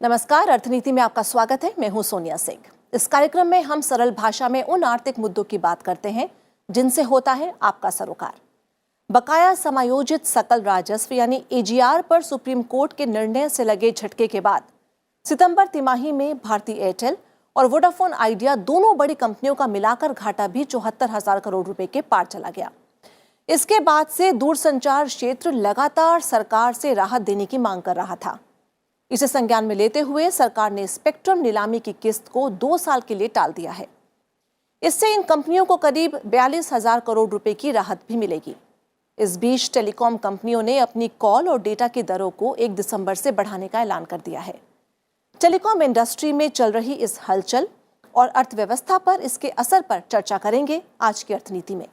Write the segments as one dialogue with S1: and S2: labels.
S1: नमस्कार, अर्थनीति में आपका स्वागत है। मैं हूं सोनिया सिंह। इस कार्यक्रम में हम सरल भाषा में उन आर्थिक मुद्दों की बात करते हैं जिनसे होता है आपका सरोकार। बकाया समायोजित सकल राजस्व यानी एजीआर पर सुप्रीम कोर्ट के निर्णय से लगे झटके के बाद सितंबर तिमाही में भारती एयरटेल और वोडाफोन आइडिया दोनों बड़ी कंपनियों का मिलाकर घाटा भी 74,000 करोड़ रुपए के पार चला गया। इसके बाद से दूरसंचार क्षेत्र लगातार सरकार से राहत देने की मांग कर रहा था। इसे संज्ञान में लेते हुए सरकार ने स्पेक्ट्रम नीलामी की किस्त को 2 साल के लिए टाल दिया है। इससे इन कंपनियों को करीब 42,000 करोड़ रुपए की राहत भी मिलेगी। इस बीच टेलीकॉम कंपनियों ने अपनी कॉल और डेटा की दरों को 1 दिसंबर से बढ़ाने का ऐलान कर दिया है। टेलीकॉम इंडस्ट्री में चल रही इस हलचल और अर्थव्यवस्था पर इसके असर पर चर्चा करेंगे आज की अर्थनीति में।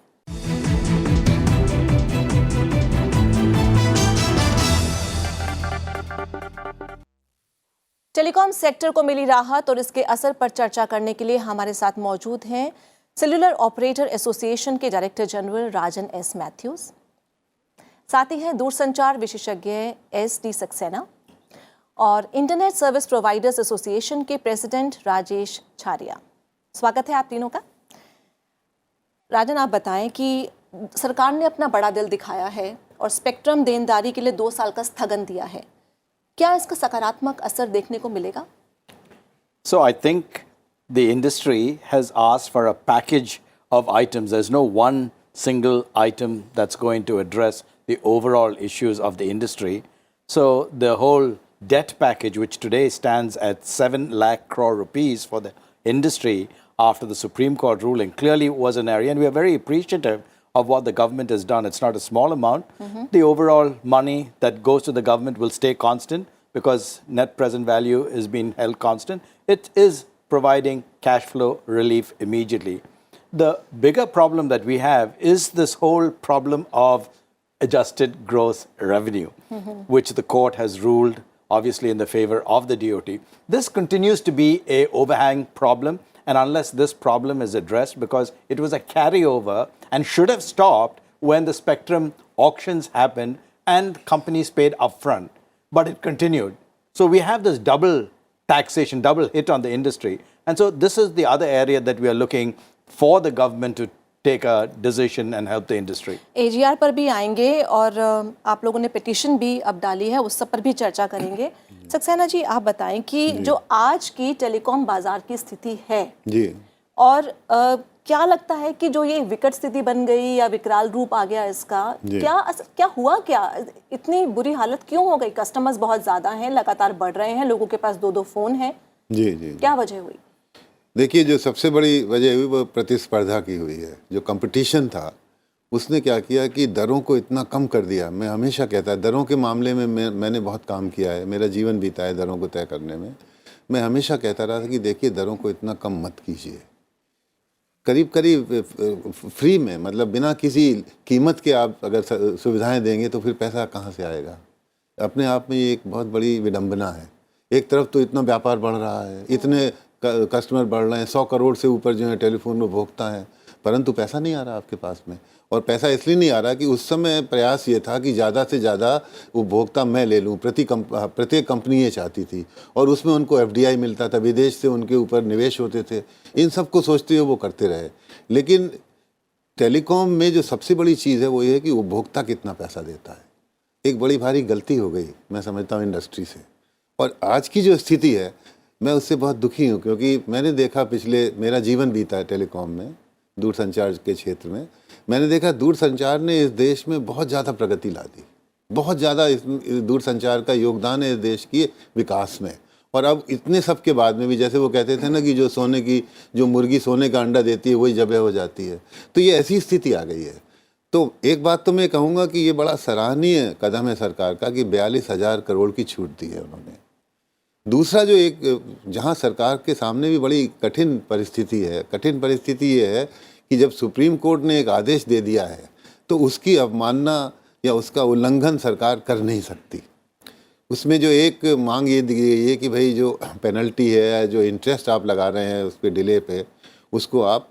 S1: टेलीकॉम सेक्टर को मिली राहत और इसके असर पर चर्चा करने के लिए हमारे साथ मौजूद हैं सेल्युलर ऑपरेटर एसोसिएशन के डायरेक्टर जनरल राजन एस मैथ्यूज, साथ ही हैं दूरसंचार विशेषज्ञ एस डी सक्सेना और इंटरनेट सर्विस प्रोवाइडर्स एसोसिएशन के प्रेसिडेंट राजेश छारिया। स्वागत है आप तीनों का। राजन, आप बताएं कि सरकार ने अपना बड़ा दिल दिखाया है और स्पेक्ट्रम देनदारी के लिए 2 साल का स्थगन दिया है। क्या इसका सकारात्मक असर देखने को मिलेगा?
S2: So I think the industry has asked for a package of items. There's no one single item that's going to address the overall issues of the industry. So the whole debt package, which today stands at 7 lakh crore rupees for the industry after the Supreme Court ruling, clearly was an area, and we are very appreciative of what the government has done. It's not a small amount. The overall money that goes to the government will stay constant because net present value is being held constant. It is providing cash flow relief immediately. The bigger problem that we have is this whole problem of adjusted gross revenue, which the court has ruled obviously in the favor of the DOT. This continues to be a overhang problem, and unless this problem is addressed, because it was a carryover and should have stopped when the spectrum auctions happened and companies paid upfront, but it continued. So we have this double taxation, double hit on the industry. And so this is the other area that we are looking for the government to take a decision and help the industry.
S1: AGR पर भी आएंगे और आप लोगों ने petition भी अब डाली है, उस सब पर भी चर्चा करेंगे। सक्सेना जी, आप बताएं कि जो आज की टेलीकॉम बाजार की स्थिति है
S3: जी,
S1: और क्या लगता है कि जो ये विकट स्थिति बन गई या विकराल रूप आ गया इसका, क्या हुआ, क्या इतनी बुरी हालत क्यों हो गई? कस्टमर्स बहुत ज्यादा हैं, लगातार बढ़ रहे हैं, लोगों के पास 2-2 फोन हैं।
S3: जी जी,
S1: क्या वजह हुई?
S3: देखिए, जो सबसे बड़ी वजह हुई वो प्रतिस्पर्धा की हुई है। जो कंपटीशन था उसने क्या किया कि दरों को इतना कम कर दिया। मैं हमेशा कहता है, दरों के मामले में मैंने बहुत काम किया है, मेरा जीवन बीता है दरों को तय करने में। मैं हमेशा कहता रहा था कि देखिए, दरों को इतना कम मत कीजिए। करीब करीब फ्री में, मतलब बिना किसी कीमत के आप अगर सुविधाएं देंगे तो फिर पैसा कहाँ से आएगा? अपने आप में ये एक बहुत बड़ी विडंबना है। एक तरफ तो इतना व्यापार बढ़ रहा है, इतने कस्टमर बढ़ रहे हैं, 100 करोड़ से ऊपर जो है टेलीफोन उपभोक्ता हैं, परंतु पैसा नहीं आ रहा आपके पास में। और पैसा इसलिए नहीं आ रहा कि उस समय प्रयास ये था कि ज़्यादा से ज़्यादा उपभोक्ता मैं ले लूँ। प्रत्येक कंपनी ये चाहती थी और उसमें उनको एफडीआई मिलता था, विदेश से उनके ऊपर निवेश होते थे। इन सब को सोचते हुए वो करते रहे। लेकिन टेलीकॉम में जो सबसे बड़ी चीज़ है वो ये है कि उपभोक्ता कितना पैसा देता है। एक बड़ी भारी गलती हो गई, मैं समझता हूँ, इंडस्ट्री से। और आज की जो स्थिति है, मैं उससे बहुत दुखी हूँ, क्योंकि मैंने देखा, मेरा जीवन बीता है टेलीकॉम में, दूरसंचार के क्षेत्र में। मैंने देखा दूरसंचार ने इस देश में बहुत ज़्यादा प्रगति ला दी, बहुत ज़्यादा दूरसंचार का योगदान है इस देश के विकास में। और अब इतने सब के बाद में भी, जैसे वो कहते थे ना कि जो मुर्गी सोने का अंडा देती है वही जबे हो जाती है, तो ये ऐसी स्थिति आ गई है। तो एक बात तो मैं कहूँगा कि ये बड़ा सराहनीय कदम है सरकार का कि 42,000 करोड़ की छूट दी है उन्होंने। दूसरा, जो जहाँ सरकार के सामने भी बड़ी कठिन परिस्थिति ये है कि जब सुप्रीम कोर्ट ने एक आदेश दे दिया है तो उसकी अवमानना या उसका उल्लंघन सरकार कर नहीं सकती। उसमें जो एक मांग ये दी गई है कि भाई जो पेनल्टी है, जो इंटरेस्ट आप लगा रहे हैं उस पर डिले पे, उसको आप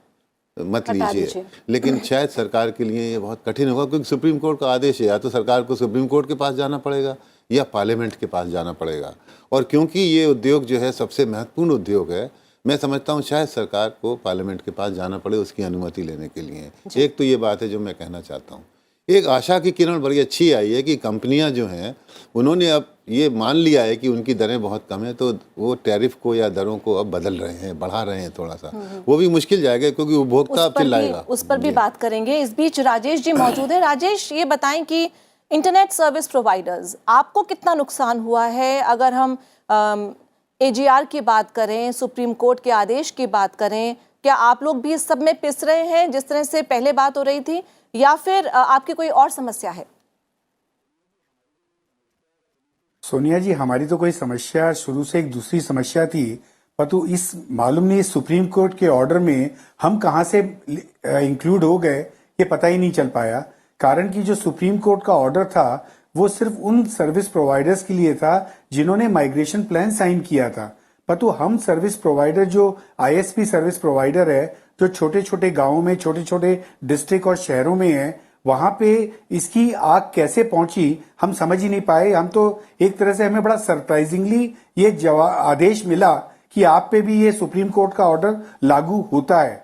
S3: मत लीजिए। लेकिन शायद सरकार के लिए ये बहुत कठिन होगा, क्योंकि सुप्रीम कोर्ट का आदेश है। या तो सरकार को सुप्रीम कोर्ट के पास जाना पड़ेगा या पार्लियामेंट के पास जाना पड़ेगा। और क्योंकि ये उद्योग जो है सबसे महत्वपूर्ण उद्योग है, मैं समझता हूँ शायद सरकार को पार्लियामेंट के पास जाना पड़े उसकी अनुमति लेने के लिए। एक तो ये बात है जो मैं कहना चाहता हूँ। एक आशा की किरण बड़ी अच्छी आई है कि कंपनियां जो हैं उन्होंने अब ये मान लिया है कि उनकी दरें बहुत कम है, तो वो टैरिफ को या दरों को अब बदल रहे हैं, बढ़ा रहे हैं थोड़ा सा। वो भी मुश्किल जाएगा क्योंकि उपभोक्ता अब चिल्लाएगा।
S1: उस पर भी बात करेंगे। इस बीच राजेश जी मौजूद है। राजेश, ये बताएं कि इंटरनेट सर्विस प्रोवाइडर्स, आपको कितना नुकसान हुआ है? अगर हम एजीआर की बात करें, सुप्रीम कोर्ट के आदेश की बात करें, क्या आप लोग भी इस सब में पिस रहे हैं जिस तरह से पहले बात हो रही थी, या फिर आपकी कोई और समस्या है?
S4: सोनिया जी, हमारी तो कोई समस्या शुरू से एक दूसरी समस्या थी, परंतु इस मालूम नहीं सुप्रीम कोर्ट के ऑर्डर में हम कहां से इंक्लूड हो गए ये पता ही नहीं चल पाया। कारण कि जो सुप्रीम कोर्ट का ऑर्डर था वो सिर्फ उन सर्विस प्रोवाइडर्स के लिए था जिन्होंने माइग्रेशन प्लान साइन किया था, परंतु हम सर्विस प्रोवाइडर जो आईएसपी सर्विस प्रोवाइडर है, जो छोटे छोटे गांवों में, छोटे छोटे डिस्ट्रिक्ट और शहरों में है, वहां पे इसकी आग कैसे पहुंची हम समझ ही नहीं पाए। हम तो एक तरह से हमें बड़ा सरप्राइजिंगली ये आदेश मिला कि आप पे भी ये सुप्रीम कोर्ट का ऑर्डर लागू होता है।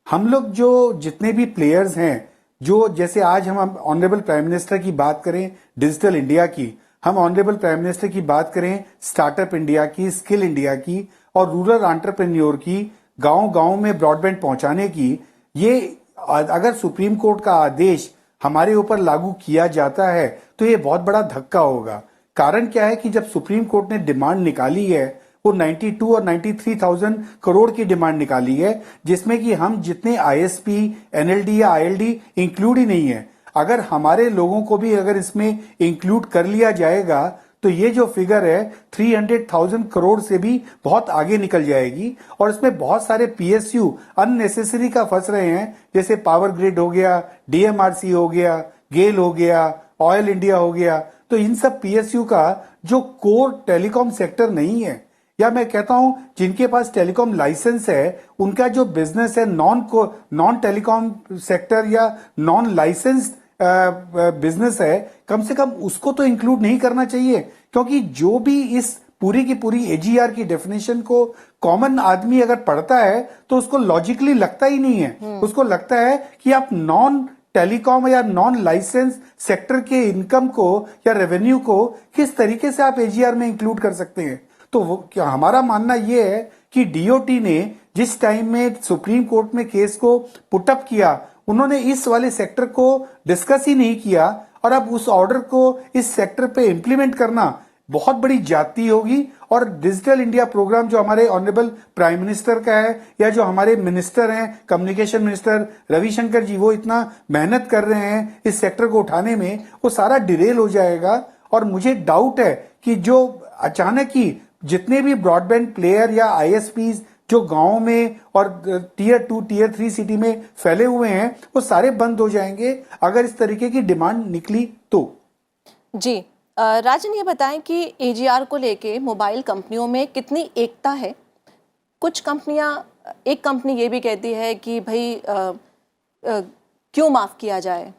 S4: हम लोग जो जितने भी प्लेयर्स हैं, जो जैसे आज हम ऑनरेबल प्राइम मिनिस्टर की बात करें डिजिटल इंडिया की, हम ऑनरेबल प्राइम मिनिस्टर की बात करें स्टार्टअप इंडिया की, स्किल इंडिया की और रूरल एंटरप्रेन्योर की, गांव गांव में ब्रॉडबैंड पहुंचाने की, ये अगर सुप्रीम कोर्ट का आदेश हमारे ऊपर लागू किया जाता है तो ये बहुत बड़ा धक्का होगा। कारण क्या है कि जब सुप्रीम कोर्ट ने डिमांड निकाली है वो 92 और 93,000 करोड़ की डिमांड निकाली है, जिसमें कि हम जितने आईएसपी, एनएलडी या आईएलडी इंक्लूड ही नहीं है। अगर हमारे लोगों को भी अगर इसमें इंक्लूड कर लिया जाएगा तो ये जो फिगर है 300,000 करोड़ से भी बहुत आगे निकल जाएगी। और इसमें बहुत सारे पीएसयू अननेसेसरी का फंस रहे हैं, जैसे पावर ग्रिड हो गया, डीएमआरसी हो गया, गेल हो गया, ऑयल इंडिया हो गया। तो इन सब पीएसयू का जो कोर टेलीकॉम सेक्टर नहीं है, या मैं कहता हूं जिनके पास टेलीकॉम लाइसेंस है, उनका जो बिजनेस है नॉन टेलीकॉम सेक्टर या नॉन लाइसेंस बिजनेस है, कम से कम उसको तो इंक्लूड नहीं करना चाहिए। क्योंकि जो भी इस पूरी की पूरी एजीआर की डेफिनेशन को कॉमन आदमी अगर पढ़ता है तो उसको लॉजिकली लगता ही नहीं है। उसको लगता है कि आप नॉन टेलीकॉम या नॉन लाइसेंस सेक्टर के इनकम को या रेवेन्यू को किस तरीके से आप एजीआर में इंक्लूड कर सकते हैं। तो क्या हमारा मानना यह है कि डीओटी ने जिस टाइम में सुप्रीम कोर्ट में केस को पुटअप किया, उन्होंने इस वाले सेक्टर को डिस्कस ही नहीं किया, और अब उस ऑर्डर को इस सेक्टर पे इंप्लीमेंट करना बहुत बड़ी जाती होगी। और डिजिटल इंडिया प्रोग्राम जो हमारे ऑनरेबल प्राइम मिनिस्टर का है, या जो हमारे मिनिस्टर हैं, कम्युनिकेशन मिनिस्टर रविशंकर जी, वो इतना मेहनत कर रहे हैं इस सेक्टर को उठाने में, वो सारा डिरेल हो जाएगा। और मुझे डाउट है कि जो अचानक ही जितने भी ब्रॉडबैंड प्लेयर या आईएसपीज जो गांव में और टीयर 2, टीयर 3 सिटी में फैले हुए हैं, वो सारे बंद हो जाएंगे अगर इस तरीके की डिमांड निकली तो।
S1: जी राजन, ये बताएं कि एजीआर को लेके मोबाइल कंपनियों में कितनी एकता है? कुछ कंपनियां, एक कंपनी ये भी कहती है कि भाई क्यों माफ किया जाए।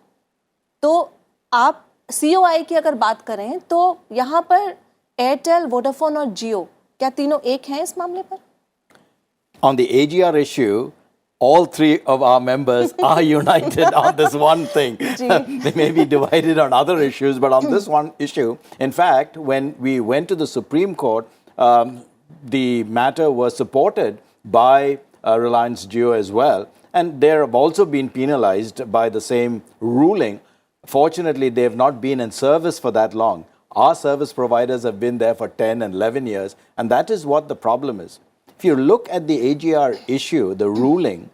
S1: तो आप सीओआई की अगर बात करें तो यहाँ पर एयरटेल, वोडाफोन और जियो, क्या तीनों एक हैं इस मामले पर?
S2: On the AGR issue, all three of our members are united on this one thing. They may be divided on other issues, but on this one issue, in fact, when we went to the Supreme Court, the matter was supported by Reliance Jio as well, and they have also been penalized by the same ruling. Fortunately, they have not been in service for that long. Our service providers have been there for 10 and 11 years, and that is what the problem is. If you look at the AGR issue, the ruling,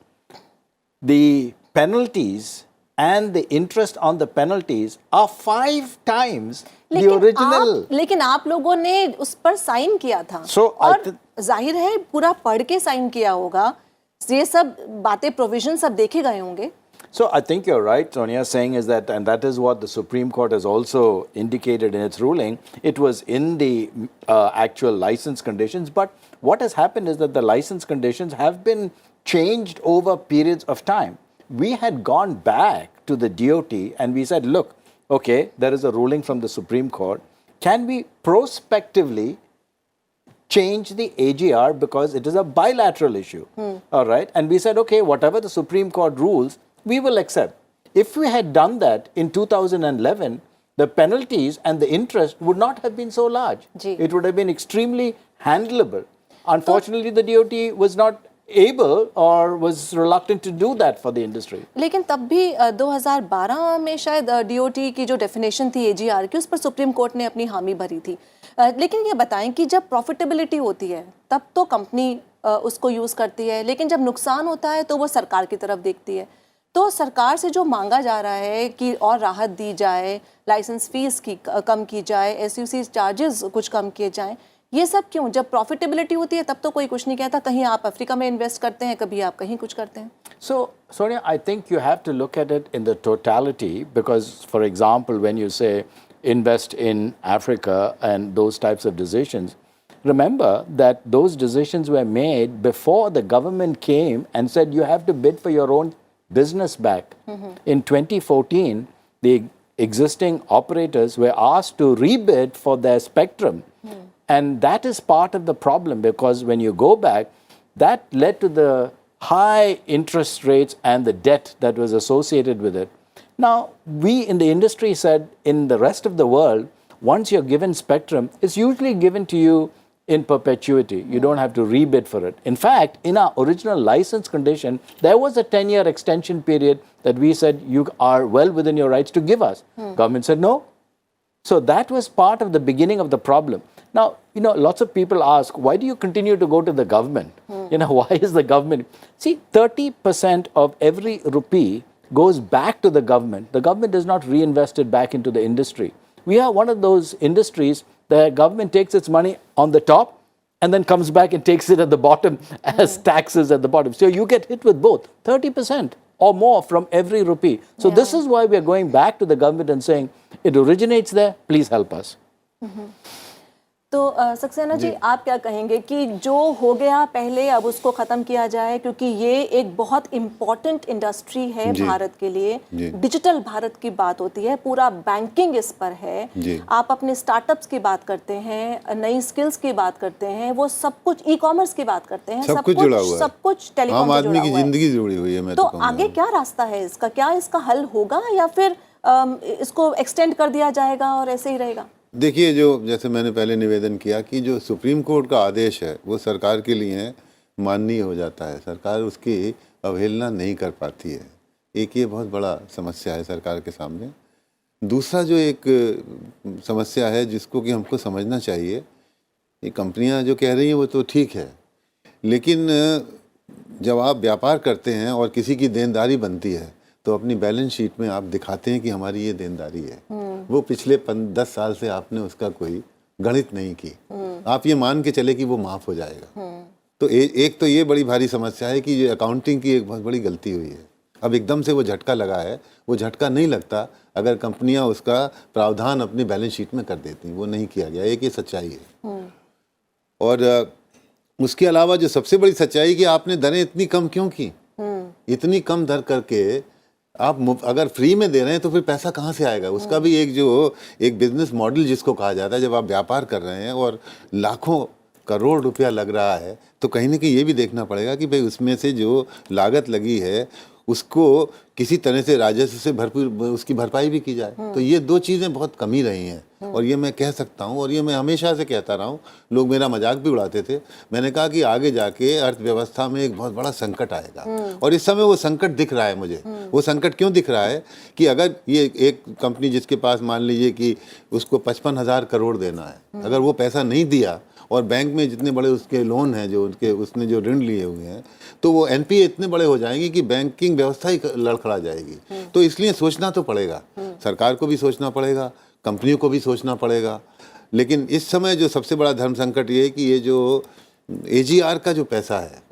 S2: the penalties and the interest on the penalties are 5 times the original.
S1: लेकिन आप लोगों ने उस पर sign किया था,
S2: So,
S1: और जाहिर है पूरा पढ़ के साइन किया होगा, ये सब बातें, प्रोविजन सब देखे गए होंगे।
S2: So I think you're right, Sonia, saying is that, and that is what the Supreme Court has also indicated in its ruling, it was in the actual license conditions. But what has happened is that the license conditions have been changed over periods of time. We had gone back to the DOT and we said, look, okay, there is a ruling from the Supreme Court. can we prospectively change the AGR because it is a bilateral issue? All right. And we said, okay, whatever the Supreme Court rules, we will accept. If we had done that in 2011, the penalties and the interest would not have been so large.
S1: Ji.
S2: It would have been extremely handleable. Unfortunately, the DOT was not able or was reluctant to do that for the industry.
S1: लेकिन तब भी 2012 में शायद DOT की जो definition थी AGR की, उस पर सुप्रीम कोर्ट ने अपनी हामी भरी थी। लेकिन ये बताएं कि जब प्रॉफिटेबिलिटी होती है तब तो कंपनी उसको यूज़ करती है, लेकिन जब नुकसान होता है तो वो सरकार की तरफ देखती है। तो सरकार से जो मांगा जा रहा है कि और राहत दी जाए, लाइसेंस फीस की कम की जाए, एसयूसी चार्जेस कुछ कम किए जाएं, ये सब क्यों? जब प्रॉफिटेबिलिटी होती है तब तो कोई कुछ नहीं कहता। कहीं आप अफ्रीका में इन्वेस्ट करते हैं, कभी आप कहीं कुछ करते हैं।
S2: So, Sonia, I think you have to look at it in the totality because, for example, when you say invest in Africa and those types of decisions, remember that those decisions were made before the government came and said you have to bid for your own business back. In 2014, the existing operators were asked to rebid for their spectrum. And that is part of the problem because when you go back, that led to the high interest rates and the debt that was associated with it. Now, we in the industry said in the rest of the world, once you're given spectrum, it's usually given to you in perpetuity. You don't have to rebid for it. In fact, in our original license condition, there was a 10-year extension period that we said you are well within your rights to give us. Government said no. So that was part of the beginning of the problem. Now, lots of people ask, why do you continue to go to the government? Why is the government? See, 30% of every rupee goes back to the government. The government does not reinvest it back into the industry. We are one of those industries the government takes its money on the top and then comes back and takes it at the bottom as taxes at the bottom. So you get hit with both, 30% or more from every rupee. So this is why we are going back to the government and saying, it originates there, please help us.
S1: तो सक्सेना जी, आप क्या कहेंगे कि जो हो गया पहले अब उसको ख़त्म किया जाए, क्योंकि ये एक बहुत इम्पॉर्टेंट इंडस्ट्री है भारत के लिए। डिजिटल भारत की बात होती है, पूरा बैंकिंग इस पर है। आप अपने स्टार्टअप्स की बात करते हैं, नई स्किल्स की बात करते हैं, वो सब कुछ ई कॉमर्स की बात करते हैं, सब कुछ टेलीकॉम से जुड़ा हुआ है।
S3: जिंदगी जुड़ी हुई है।
S1: तो आगे क्या रास्ता है इसका? क्या इसका हल होगा या फिर इसको एक्सटेंड कर दिया जाएगा और ऐसे ही रहेगा?
S3: देखिए, जो जैसे मैंने पहले निवेदन किया कि जो सुप्रीम कोर्ट का आदेश है वो सरकार के लिए माननीय हो जाता है, सरकार उसकी अवहेलना नहीं कर पाती है। एक ये बहुत बड़ा समस्या है सरकार के सामने। दूसरा जो एक समस्या है जिसको कि हमको समझना चाहिए, ये कंपनियां जो कह रही हैं वो तो ठीक है, लेकिन जब आप व्यापार करते हैं और किसी की देनदारी बनती है तो अपनी बैलेंस शीट में आप दिखाते हैं कि हमारी ये देनदारी है। वो पिछले 10 साल से आपने उसका कोई गणित नहीं की, आप ये मान के चले कि वो माफ़ हो जाएगा। तो एक तो ये बड़ी भारी समस्या है कि ये अकाउंटिंग की एक बहुत बड़ी गलती हुई है। अब एकदम से वो झटका लगा है, वो झटका नहीं लगता अगर कंपनियां उसका प्रावधान अपनी बैलेंस शीट में कर देती, वो नहीं किया गया। एक ये सच्चाई है। और उसके अलावा जो सबसे बड़ी सच्चाई कि आपने दरें इतनी कम क्यों की? इतनी कम दर करके आप अगर फ्री में दे रहे हैं तो फिर पैसा कहाँ से आएगा? उसका भी एक बिजनेस मॉडल जिसको कहा जाता है, जब आप व्यापार कर रहे हैं और लाखों करोड़ रुपया लग रहा है तो कहीं ना कहीं ये भी देखना पड़ेगा कि भाई उसमें से जो लागत लगी है उसको किसी तरह से राजस्व से भरपूर उसकी भरपाई भी की जाए। तो ये दो चीज़ें बहुत कमी रही हैं और ये मैं कह सकता हूँ, और ये मैं हमेशा से कहता रहा हूँ। लोग मेरा मजाक भी उड़ाते थे। मैंने कहा कि आगे जाके अर्थव्यवस्था में एक बहुत बड़ा संकट आएगा और इस समय वो संकट दिख रहा है मुझे। वो संकट क्यों दिख रहा है कि अगर ये एक कंपनी जिसके पास मान लीजिए कि उसको 55,000 करोड़ देना है, अगर वो पैसा नहीं दिया और बैंक में जितने बड़े उसके लोन हैं जो उसने जो ऋण लिए हुए हैं, तो वो एनपीए इतने बड़े हो जाएंगे कि बैंकिंग व्यवस्था ही लड़खड़ा जाएगी। तो इसलिए सोचना तो पड़ेगा, सरकार को भी सोचना पड़ेगा, कंपनियों को भी सोचना पड़ेगा। लेकिन इस समय जो सबसे बड़ा धर्म संकट ये है कि ये जो एजीआर का जो पैसा है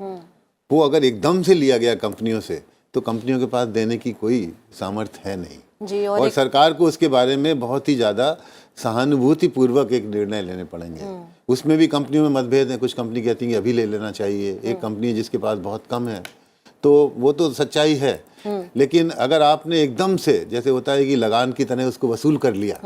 S3: वो अगर एकदम से लिया गया कंपनियों से तो कंपनियों के पास देने की कोई सामर्थ्य है नहीं
S1: जी।
S3: और सरकार को उसके बारे में बहुत ही ज़्यादा सहानुभूति पूर्वक एक निर्णय लेने पड़ेंगे। उसमें भी कंपनियों में मतभेद हैं। कुछ कंपनी कहती हैं कि अभी ले लेना चाहिए, एक कंपनी है जिसके पास बहुत कम है, तो वो तो सच्चाई है। लेकिन अगर आपने एकदम से, जैसे होता है कि लगान की तरह उसको वसूल कर लिया,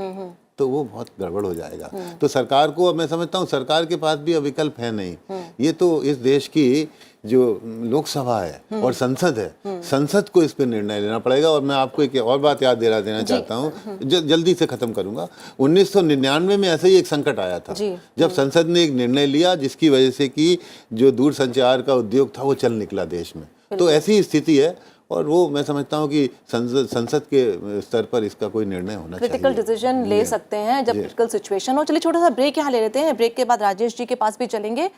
S3: तो वो बहुत गड़बड़ हो जाएगा। तो सरकार को, अब मैं समझता हूँ सरकार के पास भी अब विकल्प है नहीं। ये तो इस देश की जो लोकसभा है और संसद है, संसद को इस पे निर्णय लेना पड़ेगा। और मैं आपको एक और बात याद देना चाहता हूँ, जल्दी से खत्म करूंगा। 1999 में ऐसे ही एक संकट आया था, जब संसद ने एक निर्णय लिया जिसकी वजह से कि जो दूरसंचार का उद्योग था वो चल निकला देश में। तो ऐसी स्थिति है, और वो मैं समझता हूँ कि संसद के स्तर पर इसका कोई निर्णय होना चाहिए।
S1: क्रिटिकल डिसीजन ले सकते हैं जब क्रिटिकल सिचुएशन हो। चलिए छोटा सा ब्रेक यहाँ ले लेते हैं। ब्रेक के बाद राजेश जी के पास भी चलेंगे,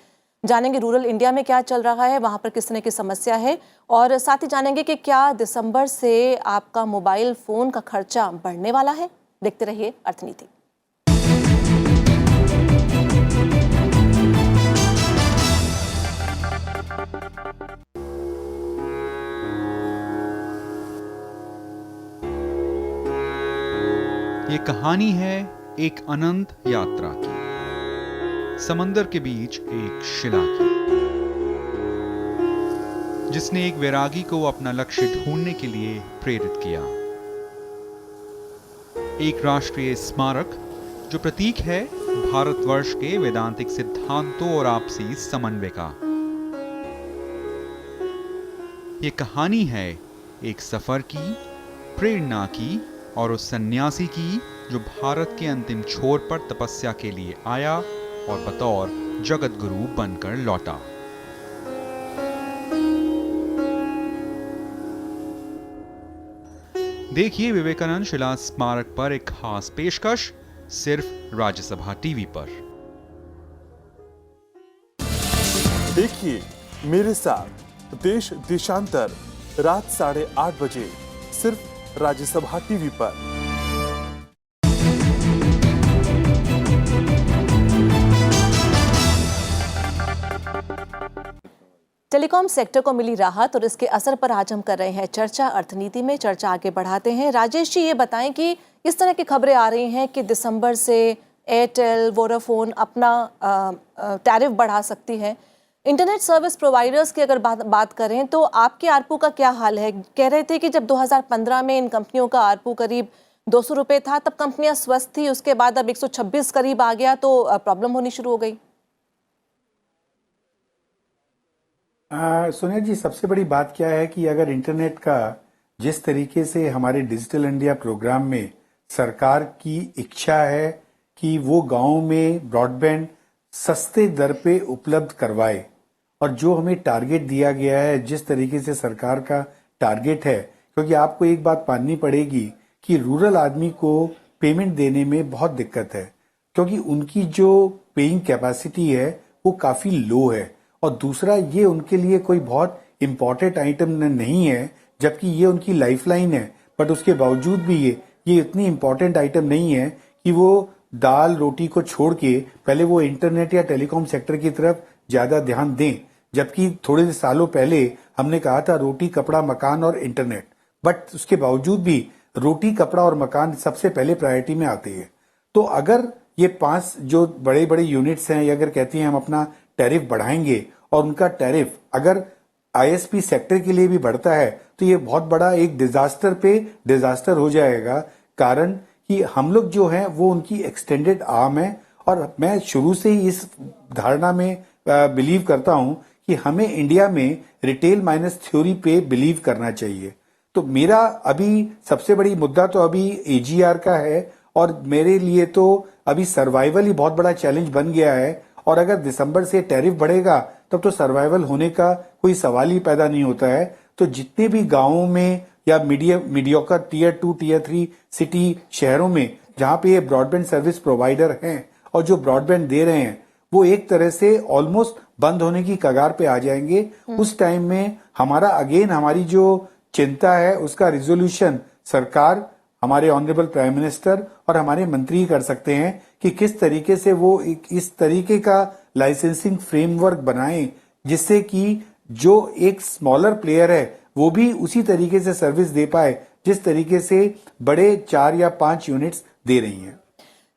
S1: जानेंगे रूरल इंडिया में क्या चल रहा है, वहाँ पर किस तरह की समस्या है, और साथ ही जानेंगे कि क्या दिसंबर से आपका मोबाइल फ़ोन का खर्चा बढ़ने वाला है। देखते रहिए अर्थनीति।
S5: ये कहानी है एक अनंत यात्रा की, समंदर के बीच एक शिला की, जिसने एक वैरागी को अपना लक्ष्य ढूंढने के लिए प्रेरित किया। एक राष्ट्रीय स्मारक जो प्रतीक है भारतवर्ष के वेदांतिक सिद्धांतों और आपसी समन्वय का। ये कहानी है एक सफर की, प्रेरणा की और उस सन्यासी की जो भारत के अंतिम छोर पर तपस्या के लिए आया और बतौर जगत गुरु बनकर लौटा। देखिए विवेकानंद शिला स्मारक पर एक खास पेशकश सिर्फ राज्यसभा टीवी पर।
S6: देखिए मेरे साथ देश देशांतर रात 8:30 बजे सिर्फ राज्यसभा टीवी पर।
S1: टेलीकॉम सेक्टर को मिली राहत और इसके असर पर आज हम कर रहे हैं चर्चा। अर्थनीति में चर्चा आगे बढ़ाते हैं। राजेश जी, ये बताएं कि इस तरह की खबरें आ रही हैं कि दिसंबर से एयरटेल, वोडाफोन अपना टैरिफ बढ़ा सकती है। इंटरनेट सर्विस प्रोवाइडर्स की अगर बात करें तो आपके आरपू का क्या हाल है? कह रहे थे कि जब 2015 में इन कंपनियों का आरपू करीब 200 रुपये था, तब कंपनियां स्वस्थ थी, उसके बाद अब 126 करीब आ गया, तो प्रॉब्लम होनी शुरू हो गई।
S4: सोनिया जी, सबसे बड़ी बात क्या है कि अगर इंटरनेट का जिस तरीके से हमारे डिजिटल इंडिया प्रोग्राम में सरकार की इच्छा है कि वो गाँव में ब्रॉडबैंड सस्ते दर पे उपलब्ध करवाए, और जो हमें टारगेट दिया गया है, जिस तरीके से सरकार का टारगेट है, क्योंकि आपको एक बात माननी पड़ेगी कि रूरल आदमी को पेमेंट देने में बहुत दिक्कत है, क्योंकि उनकी जो पेइंग कैपेसिटी है वो काफी लो है, और दूसरा ये उनके लिए कोई बहुत इम्पोर्टेंट आइटम नहीं है, जबकि ये उनकी लाइफलाइन है। बट उसके बावजूद भी ये इतनी इम्पोर्टेंट आइटम नहीं है कि वो दाल रोटी को छोड़ के पहले वो इंटरनेट या टेलीकॉम सेक्टर की तरफ ज्यादा ध्यान दें। जबकि थोड़े सालों पहले हमने कहा था रोटी, कपड़ा, मकान और इंटरनेट, बट उसके बावजूद भी रोटी, कपड़ा और मकान सबसे पहले प्रायोरिटी में आते हैं। तो अगर ये 5 जो बड़े बड़े यूनिट्स हैं, ये अगर कहती हैं हम अपना टैरिफ बढ़ाएंगे, और उनका टैरिफ अगर आईएसपी सेक्टर के लिए भी बढ़ता है, तो ये बहुत बड़ा एक डिजास्टर पे डिजास्टर हो जाएगा। कारण कि हम लोग जो हैं वो उनकी एक्सटेंडेड आर्म है, और मैं शुरू से ही इस धारणा में बिलीव करता हूं कि हमें इंडिया में रिटेल माइनस थ्योरी पे बिलीव करना चाहिए। तो मेरा अभी सबसे बड़ी मुद्दा तो अभी एजीआर का है, और मेरे लिए तो अभी सर्वाइवल ही बहुत बड़ा चैलेंज बन गया है। और अगर दिसंबर से टैरिफ बढ़ेगा तब तो सर्वाइवल होने का कोई सवाल ही पैदा नहीं होता है। तो जितने भी गांवों में या मीडियोकर टियर 2, टियर 3 सिटी शहरों में जहां पे ये ब्रॉडबैंड सर्विस प्रोवाइडर हैं और जो ब्रॉडबैंड दे रहे हैं, वो एक तरह से ऑलमोस्ट बंद होने की कगार पे आ जाएंगे। उस टाइम में हमारी जो चिंता है उसका रिजोल्यूशन सरकार, हमारे ऑनरेबल प्राइम मिनिस्टर और हमारे मंत्री कर सकते हैं कि किस तरीके से वो इस तरीके का लाइसेंसिंग फ्रेमवर्क बनाएं जिससे कि जो एक स्मॉलर प्लेयर है वो भी उसी तरीके से सर्विस दे पाए जिस तरीके से बड़े 4 या 5 यूनिट्स दे रही हैं।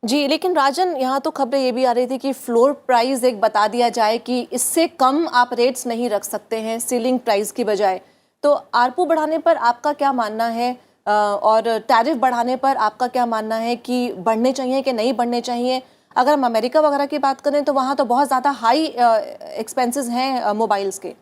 S1: जी, लेकिन राजन, यहाँ तो खबरें ये भी आ रही थी कि फ्लोर प्राइस एक बता दिया जाए कि इससे कम आप रेट्स नहीं रख सकते हैं सीलिंग प्राइस की बजाय। तो आरपू बढ़ाने पर आपका क्या मानना है? और टैरिफ बढ़ाने पर आपका क्या मानना है कि बढ़ने चाहिए कि नहीं बढ़ने चाहिए? अगर हम अमेरिका वगैरह की बात करें तो वहाँ तो बहुत ज़्यादा हाई एक्सपेंसेस हैं मोबाइल्स के।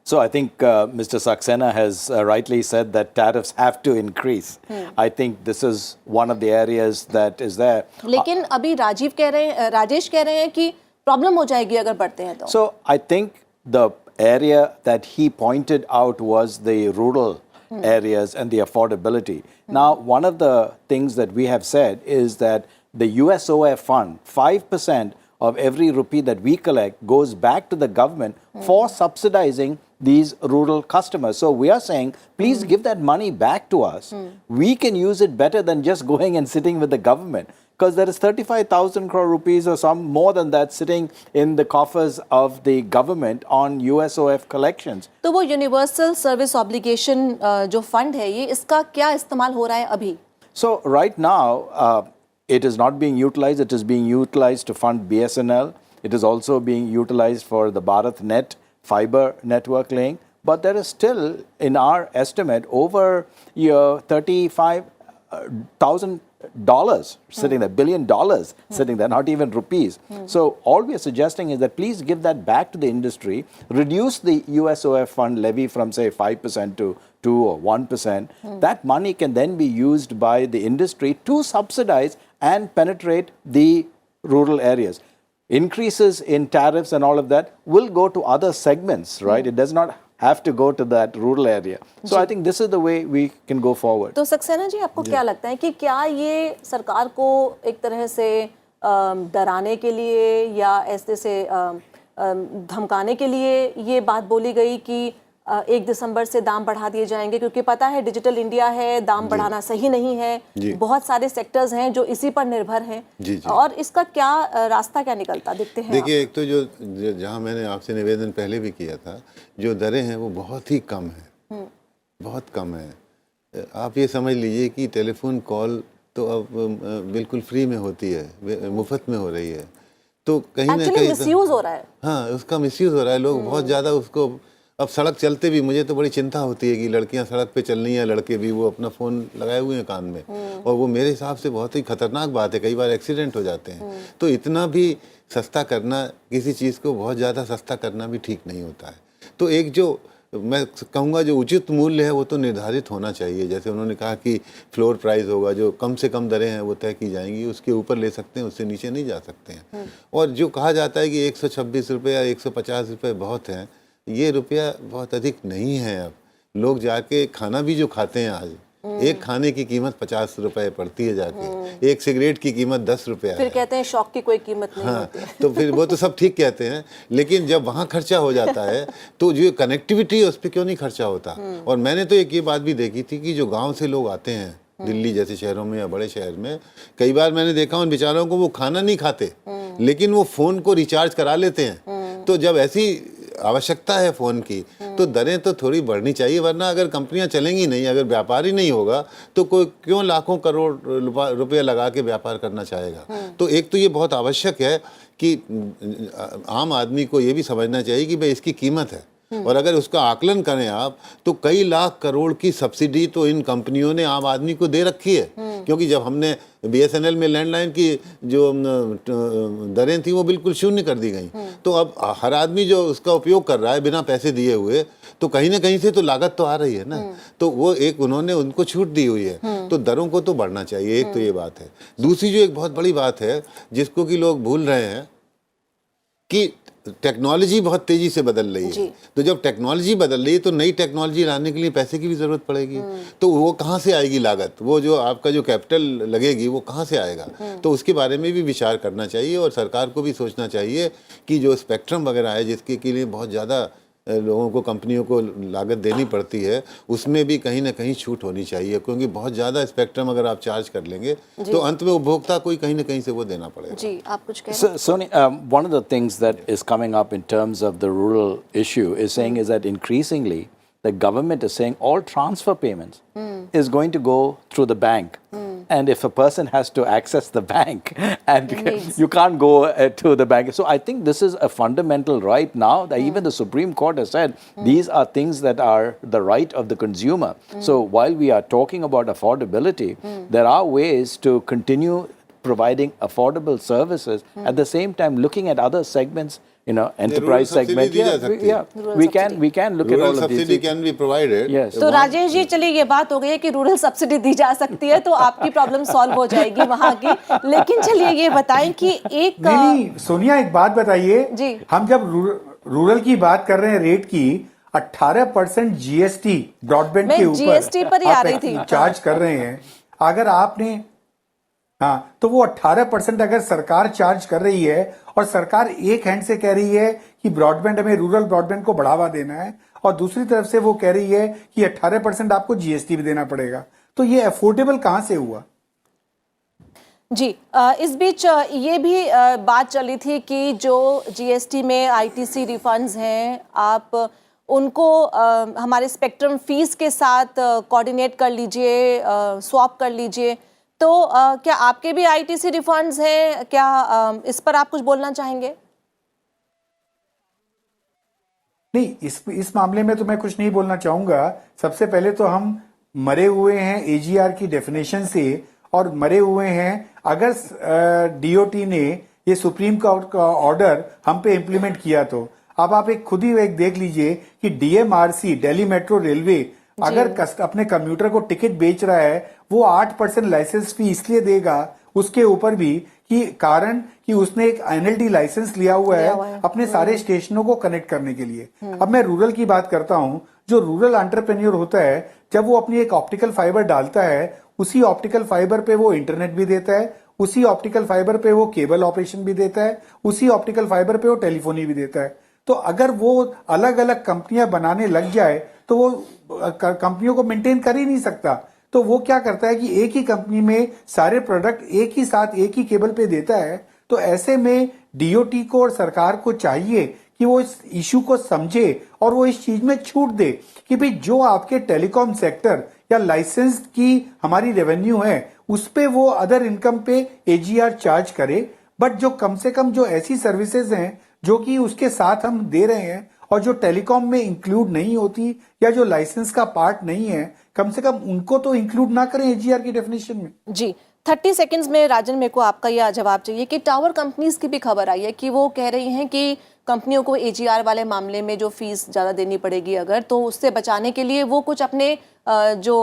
S2: So I think Mr. Saxena has rightly said that tariffs have to increase. I think this is one of the areas that is there.
S1: लेकिन अभी राजेश कह रहे हैं कि प्रॉब्लम हो जाएगी अगर बढ़ते हैं तो।
S2: So I think the area that he pointed out was the rural areas and the affordability. Now, one of the things that we have said is that the USOF fund, 5% of every rupee that we collect goes back to the government for subsidizing these rural customers. So we are saying, please give that money back to us. We can use it better than just going and sitting with the government. Because there is 35,000 crore rupees or some more than that sitting in the coffers of the government on USOF collections.
S1: तो वो universal service obligation जो fund है ये इसका क्या इस्तेमाल हो रहा है अभी?
S2: So right now, it is not being utilized. It is being utilized to fund BSNL. It is also being utilized for the BharatNet fiber network laying. But there is still, in our estimate, over $35,000 sitting there, $1 billion sitting there, not even rupees. So all we are suggesting is that please give that back to the industry, reduce the USOF fund levy from say 5% to 2 or 1%. That money can then be used by the industry to subsidize and penetrate the rural areas. Increases in tariffs and all of that will go to other segments, right? It does not have to go to that rural area. So I think this is the way we can go forward.
S1: तो सक्सेना जी आपको क्या लगता है कि क्या ये सरकार को एक तरह से डराने के लिए या ऐसे से धमकाने के लिए ये बात बोली गई कि 1 दिसंबर से दाम बढ़ा दिए जाएंगे, क्योंकि पता है डिजिटल इंडिया है, दाम बढ़ाना सही नहीं है, बहुत सारे सेक्टर्स हैं जो इसी पर निर्भर हैं, और इसका क्या रास्ता क्या निकलता दिखते हैं?
S3: देखिए, एक तो जो जहाँ मैंने आपसे निवेदन पहले भी किया था, जो दरें हैं वो बहुत ही कम है, बहुत कम है। आप ये समझ लीजिए कि टेलीफोन कॉल तो अब बिल्कुल फ्री में होती है, मुफ्त में हो रही है। तो कहीं ना कहीं
S1: मिसयूज हो रहा है।
S3: हाँ, उसका मिसयूज हो रहा है। लोग बहुत ज़्यादा उसको, अब सड़क चलते भी मुझे तो बड़ी चिंता होती है कि लड़कियां सड़क पे चल रही हैं, लड़के भी वो अपना फ़ोन लगाए हुए हैं कान में, और वो मेरे हिसाब से बहुत ही खतरनाक बात है। कई बार एक्सीडेंट हो जाते हैं। तो इतना भी सस्ता करना, किसी चीज़ को बहुत ज़्यादा सस्ता करना भी ठीक नहीं होता है। तो एक जो मैं कहूँगा जो उचित मूल्य है वो तो निर्धारित होना चाहिए। जैसे उन्होंने कहा कि फ्लोर प्राइस होगा, जो कम से कम दरें हैं वो तय की जाएंगी, उसके ऊपर ले सकते हैं, उससे नीचे नहीं जा सकते हैं। और जो कहा जाता है कि 126 रुपये या 150 रुपये बहुत हैं, ये रुपया बहुत अधिक नहीं है। अब लोग जाके खाना भी जो खाते हैं आज, एक खाने की कीमत 50 रुपए पड़ती है जाके, एक सिगरेट की कीमत 10 रुपये है।
S1: फिर कहते हैं शौक की कोई कीमत नहीं होती है।
S3: तो फिर वो तो सब ठीक कहते हैं, लेकिन जब वहाँ खर्चा हो जाता है तो जो कनेक्टिविटी है उस पर क्यों नहीं खर्चा होता? और मैंने तो एक ये बात भी देखी थी कि जो गाँव से लोग आते हैं दिल्ली जैसे शहरों में या बड़े शहर में, कई बार मैंने देखा उन बेचारों को, वो खाना नहीं खाते लेकिन वो फ़ोन को रिचार्ज करा लेते हैं। तो जब ऐसी आवश्यकता है फ़ोन की तो दरें तो थोड़ी बढ़नी चाहिए, वरना अगर कंपनियां चलेंगी नहीं, अगर व्यापार ही नहीं होगा तो कोई क्यों लाखों करोड़ रुपए लगा के व्यापार करना चाहेगा? तो एक तो ये बहुत आवश्यक है कि आम आदमी को ये भी समझना चाहिए कि भाई इसकी कीमत है, और अगर उसका आकलन करें आप तो कई लाख करोड़ की सब्सिडी तो इन कंपनियों ने आम आदमी को दे रखी है। क्योंकि जब हमने BSNL में लैंडलाइन की जो दरें थी वो बिल्कुल शून्य कर दी गई, तो अब हर आदमी जो उसका उपयोग कर रहा है बिना पैसे दिए हुए, तो कहीं ना कहीं से तो लागत तो आ रही है ना। तो वो एक उन्होंने उनको छूट दी हुई है, तो दरों को तो बढ़ना चाहिए। एक तो ये बात है। दूसरी जो एक बहुत बड़ी बात है जिसको कि लोग भूल रहे हैं कि टेक्नोलॉजी बहुत तेजी से बदल रही है। तो जब टेक्नोलॉजी बदल रही है तो नई टेक्नोलॉजी लाने के लिए पैसे की भी जरूरत पड़ेगी। तो वो कहाँ से आएगी लागत? वो जो आपका जो कैपिटल लगेगी वो कहाँ से आएगा? तो उसके बारे में भी विचार करना चाहिए, और सरकार को भी सोचना चाहिए कि जो स्पेक्ट्रम वगैरह है जिसके के लिए बहुत ज़्यादा लोगों को, कंपनियों को लागत देनी पड़ती है, उसमें भी कहीं ना कहीं छूट होनी चाहिए। क्योंकि बहुत ज़्यादा स्पेक्ट्रम अगर आप चार्ज कर लेंगे तो अंत में उपभोक्ता को कहीं ना कहीं से वो देना पड़ेगा।
S1: जी, आप कुछ कह रहे हैं?
S2: Sony, one of the things that is coming up in terms of the rural issue is that increasingly the government is saying all transfer payments is going to go through the bank. And if a person has to access the bank and
S1: Needs.
S2: you can't go to the bank. So I think this is a fundamental right now that even the Supreme Court has said these are things that are the right of the consumer. So while we are talking about affordability, there are ways to continue providing affordable services at the same time looking at other segments, enterprise
S3: subsidy
S2: segment.
S3: दी जा सकती है।
S1: Rural
S2: we
S1: subsidy.
S2: can look at
S3: Rural
S2: all of these.
S3: subsidy can be provided.
S2: Yes.
S1: तो राजेश जी चलिए ये बात हो गई है कि रूरल सब्सिडी दी जा सकती है तो आपकी प्रॉब्लम सॉल्व हो जाएगी वहां की। लेकिन चलिए ये बताएं कि एक
S4: नहीं सोनिया एक बात बताइए
S1: जी।
S4: हम जब रूरल की बात कर रहे हैं रेट की 18% जीएसटी ब्रॉडबैंड
S1: मैं
S4: के ऊपर
S1: GST पर ही आ
S4: आप
S1: रही थी।
S4: चार्ज कर रहे हैं। अगर आपने हाँ तो वो 18% अगर सरकार चार्ज कर रही है और सरकार एक हैंड से कह रही है कि ब्रॉडबैंड हमें रूरल ब्रॉडबैंड को बढ़ावा देना है और दूसरी तरफ से वो कह रही है कि 18% आपको जीएसटी भी देना पड़ेगा, तो ये अफोर्डेबल कहां से हुआ?
S1: जी इस बीच ये भी बात चली थी कि जो जीएसटी में आईटीसी रिफंड्स हैं आप उनको हमारे स्पेक्ट्रम फीस के साथ कोऑर्डिनेट कर लीजिए, स्वैप कर ली तो क्या आपके भी आईटीसी रिफंड्स हैं क्या? इस पर आप कुछ बोलना चाहेंगे?
S4: नहीं इस मामले में तो मैं कुछ नहीं बोलना चाहूंगा। सबसे पहले तो हम मरे हुए हैं एजीआर की डेफिनेशन से और मरे हुए हैं अगर डीओटी ने ये सुप्रीम कोर्ट का ऑर्डर हम पे इम्प्लीमेंट किया तो। अब आप एक खुद ही एक देख लीजिए कि डीएमआरसी दिल्ली मेट्रो रेलवे अगर अपने कम्यूटर को टिकट बेच रहा है वो 8% लाइसेंस फी इसलिए देगा उसके ऊपर भी कि कारण कि उसने एक एनएलडी लाइसेंस लिया हुआ है अपने सारे स्टेशनों को कनेक्ट करने के लिए। अब मैं रूरल की बात करता हूं, जो रूरल एंटरप्रेन्योर होता है जब वो अपनी एक ऑप्टिकल फाइबर डालता है उसी ऑप्टिकल फाइबर पे वो इंटरनेट भी देता है, उसी ऑप्टिकल फाइबर पे वो केबल ऑपरेशन भी देता है, उसी ऑप्टिकल फाइबर पे वो टेलीफोनी भी देता है। तो अगर वो अलग अलग कंपनियां बनाने लग जाए तो वो कंपनियों को मेंटेन कर ही नहीं सकता। तो वो क्या करता है कि एक ही कंपनी में सारे प्रोडक्ट एक ही साथ एक ही केबल पे देता है। तो ऐसे में डीओटी को और सरकार को चाहिए कि वो इस इशू को समझे और वो इस चीज में छूट दे कि भाई जो आपके टेलीकॉम सेक्टर या लाइसेंस की हमारी रेवेन्यू है उस पे वो अदर इनकम पे एजीआर चार्ज करे, बट जो कम से कम जो ऐसी सर्विसेज हैं जो कि उसके साथ हम दे रहे हैं और जो टेलीकॉम में इंक्लूड नहीं होती या जो लाइसेंस का पार्ट नहीं है कम से कम उनको तो इंक्लूड ना करें एजीआर की डेफिनेशन में।
S1: जी 30 सेकंड्स में राजन मेरे को आपका यह जवाब चाहिए कि टावर कंपनीज की भी खबर आई है कि वो कह रही हैं कि कंपनियों को एजीआर वाले मामले में जो फीस ज़्यादा देनी पड़ेगी अगर तो उससे बचाने के लिए वो कुछ अपने जो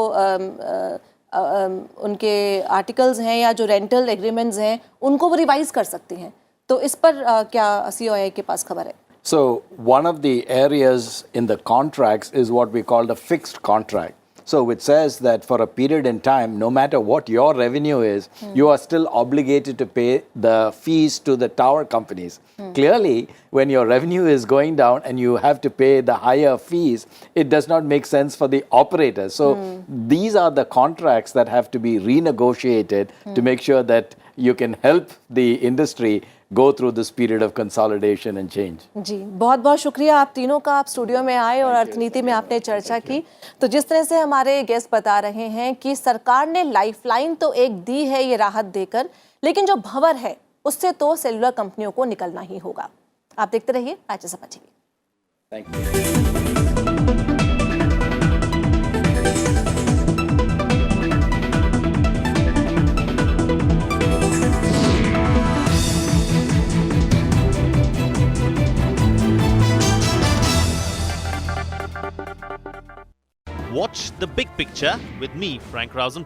S1: उनके आर्टिकल्स हैं या जो रेंटल एग्रीमेंट्स हैं उनको वो रिवाइज कर सकती हैं। तो इस पर क्या सीओआई के पास खबर है?
S2: So one of the areas in the contracts is what we call the fixed contract. So which says that for a period in time, no matter what your revenue is, you are still obligated to pay the fees to the tower companies. Clearly, when your revenue is going down and you have to pay the higher fees, it does not make sense for the operators. So these are the contracts that have to be renegotiated to make sure that you can help the industry go through this period of consolidation and change.
S1: जी बहुत बहुत शुक्रिया आप तीनों का, आप studio में आए और अर्थनीति में आपने चर्चा की। तो जिस तरह से हमारे गेस्ट बता रहे हैं कि सरकार ने लाइफलाइन तो एक दी है ये राहत देकर, लेकिन जो भंवर है उससे तो सेलुलर कंपनियों को निकलना ही होगा। आप देखते रहिए Rajya Sabha TV.
S2: Thank you.
S7: Watch the big picture with me, Frank Rosen.